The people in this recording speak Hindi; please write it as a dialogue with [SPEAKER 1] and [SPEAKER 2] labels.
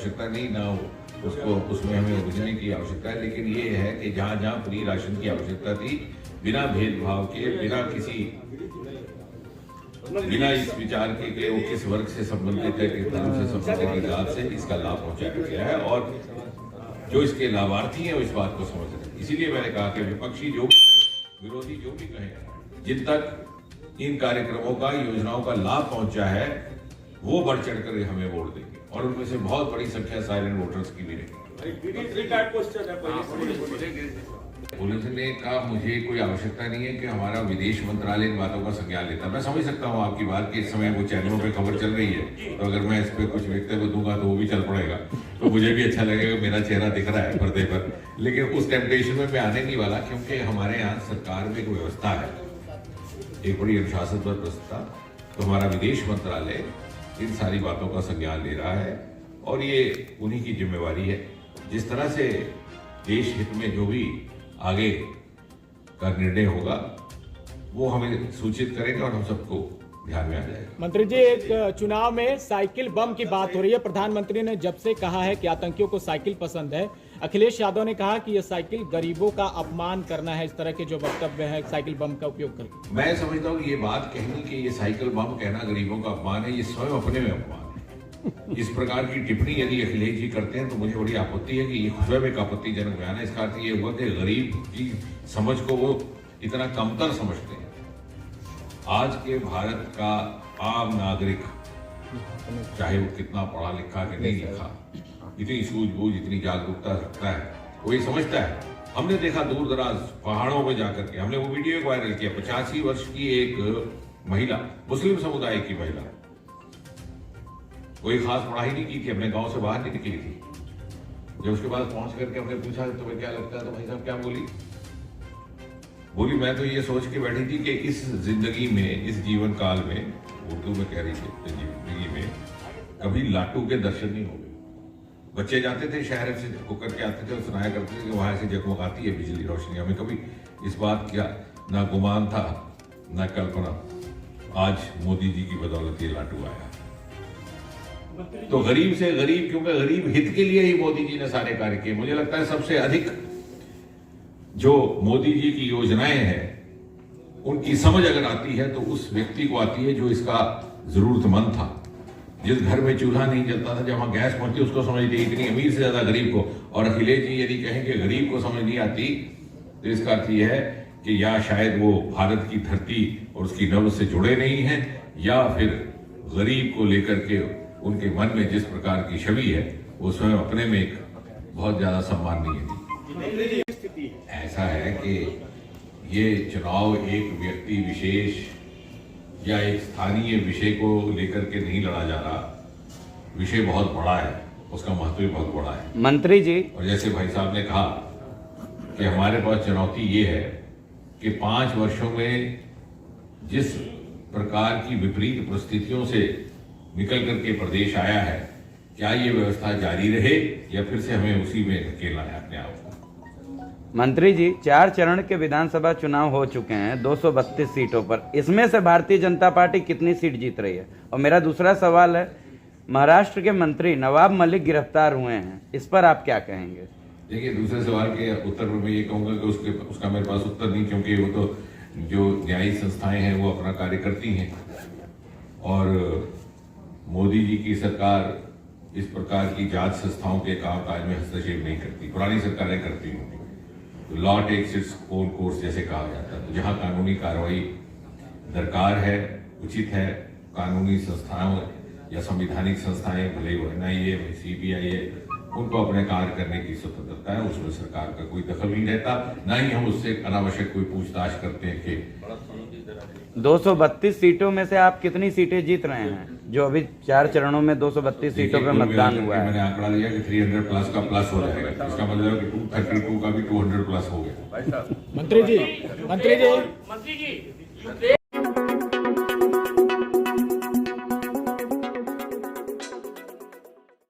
[SPEAKER 1] आवश्यकता नहीं, ना उसको उसमें हमें उलझने की आवश्यकता है। लेकिन ये है कि जहाँ जहाँ फ्री राशन की आवश्यकता थी, बिना भेदभाव के, बिना इस विचार के वो किस वर्ग से संबंधित है, किस धर्म से संबंधित है, जात से, इसका लाभ पहुंचाया गया है। और जो इसके लाभार्थी हैं वो इस बात को समझ रहे हैं। इसीलिए मैंने कहा कि विपक्षी जो विरोधी जो भी कहें, जिन तक इन कार्यक्रमों का, योजनाओं का लाभ पहुंचा है, वो बढ़ चढ़कर हमें वोट देंगे और उनमें से बहुत बड़ी संख्या साइलेंट वोटर्स की भी रहेगी। पुलिस ने कहा मुझे कोई आवश्यकता नहीं है कि हमारा विदेश मंत्रालय इन बातों का संज्ञान लेता। मैं समझ सकता हूँ आपकी बात कि इस समय वो चैनलों पे खबर चल रही है, तो अगर मैं इस पे कुछ वक्तव्य दूंगा तो वो भी चल पड़ेगा, तो मुझे भी अच्छा लगेगा, मेरा चेहरा दिख रहा है पर्दे पर। लेकिन उस टेम्पटेशन में मैं आने नहीं वाला, क्योंकि हमारे यहाँ सरकार में एक व्यवस्था है, एक बड़ी अनुशासनबद्ध व्यवस्था। तो हमारा विदेश मंत्रालय इन सारी बातों का संज्ञान ले रहा है और ये उन्हीं की जिम्मेवारी है। जिस तरह से देश हित में जो भी आगे का निर्णय होगा वो हमें सूचित करेंगे और हम सबको ध्यान में आ जाएगा।
[SPEAKER 2] मंत्री जी, एक चुनाव में साइकिल बम की बात हो रही है। प्रधानमंत्री ने जब से कहा है कि आतंकियों को साइकिल पसंद है, अखिलेश यादव ने कहा कि यह साइकिल गरीबों का अपमान करना है। इस तरह के जो वक्तव्य है साइकिल बम का उपयोग करके,
[SPEAKER 1] मैं समझता हूँ ये बात कहनी कि ये साइकिल बम कहना गरीबों का अपमान है, ये स्वयं अपने में अपमान है। इस प्रकार की टिप्पणी यदि अखिलेश जी करते हैं तो मुझे बड़ी आपत्ति है कि ये स्वयं एक आपत्तिजनक बयान है। इसका अर्थ ये हुआ कि गरीब की समझ को वो इतना कमतर समझते हैं। आज के भारत का आम नागरिक, चाहे वो कितना पढ़ा लिखा कि नहीं लिखा, इतनी सूझबूझ, इतनी जागरूकता रखता है, वो ये समझता है। हमने देखा दूर दराज पहाड़ों में जाकर के, हमने वो वीडियो वायरल किया, 85 वर्ष की एक महिला, मुस्लिम समुदाय की महिला, कोई खास पढ़ाई नहीं की थी, अपने गांव से बाहर नहीं निकली थी। जब उसके पास पहुंच करके हमने पूछा तुम्हें क्या लगता है, तो भाई साहब क्या बोली, मैं तो ये सोच के बैठी थी कि इस जिंदगी में, इस जीवन काल में, उर्दू में कह रही थी, जिंदगी में कभी लाटू के दर्शन नहीं हो गए। बच्चे जाते थे शहर से होकर के आते थे और सुनाया करते थे कि वहां से जगमगाती है बिजली रोशनी। हमें कभी इस बात का ना गुमान था ना कल्पना। आज मोदी जी की बदौलत ये लाटू आया। तो गरीब से गरीब, क्योंकि गरीब हित के लिए ही मोदी जी ने सारे कार्य किए। मुझे लगता है सबसे अधिक जो मोदी जी की योजनाएं हैं उनकी समझ अगर आती है तो उस व्यक्ति को आती है जो इसका जरूरतमंद था। जिस घर में चूल्हा नहीं जलता था, जब वहां गैस पहुंची, उसको समझ नहीं, इतनी अमीर से ज्यादा गरीब को। और अखिलेश जी यदि कहें कि गरीब को समझ नहीं आती, तो इसका अर्थ यह है कि या शायद वो भारत की धरती और उसकी नब्ज से जुड़े नहीं हैं, या फिर गरीब को लेकर के उनके मन में जिस प्रकार की छवि है वो स्वयं अपने में एक बहुत ज्यादा सम्माननीय थी। ऐसा है कि ये चुनाव एक व्यक्ति विशेष या एक स्थानीय विषय को लेकर के नहीं लड़ा जा रहा। विषय बहुत बड़ा है, उसका महत्व भी बहुत बड़ा है।
[SPEAKER 3] मंत्री जी, और
[SPEAKER 1] जैसे भाई साहब ने कहा कि हमारे पास चुनौती ये है कि 5 वर्षों में जिस प्रकार की विपरीत परिस्थितियों से निकल करके प्रदेश आया है, क्या ये व्यवस्था जारी रहे या फिर से हमें उसी में धकेलना है अपने आप को।
[SPEAKER 3] मंत्री जी, 4 चरण के विधानसभा चुनाव हो चुके हैं 232 सीटों पर। इसमें से भारतीय जनता पार्टी कितनी सीट जीत रही है? और मेरा दूसरा सवाल है, महाराष्ट्र के मंत्री नवाब मलिक गिरफ्तार हुए हैं, इस पर आप क्या कहेंगे?
[SPEAKER 1] देखिए, दूसरे सवाल के उत्तर में मैं ये कहूंगा कि उसका मेरे पास उत्तर नहीं, क्योंकि वो तो जो न्यायिक संस्थाएं हैं वो अपना कार्य करती हैं और मोदी जी की सरकार इस प्रकार की जांच संस्थाओं के कामकाज में हस्तक्षेप नहीं करती। पुरानी सरकारें करती होंगी। तो law takes its own course जैसे कहा जाता है। तो जहां कानूनी कार्रवाई दरकार है, उचित है, कानूनी संस्थाओं या संवैधानिक संस्थाएं, भले वो NIA, CBI है, उनको अपने कार्य करने की स्वतंत्रता है। उसमें सरकार का कोई दखल नहीं रहता, ना ही हम उससे अनावश्यक कोई पूछताछ करते हैं कि
[SPEAKER 3] 232 सीटों में से आप कितनी सीटें जीत रहे हैं? जो अभी 4 चरणों में 232 सीटों पे मतदान हुआ है।
[SPEAKER 1] मैंने आंकड़ा लिया कि 300 प्लस का प्लस हो जाएगा। इसका मतलब है कि 232 का भी 200 प्लस हो गया।
[SPEAKER 2] मंत्री जी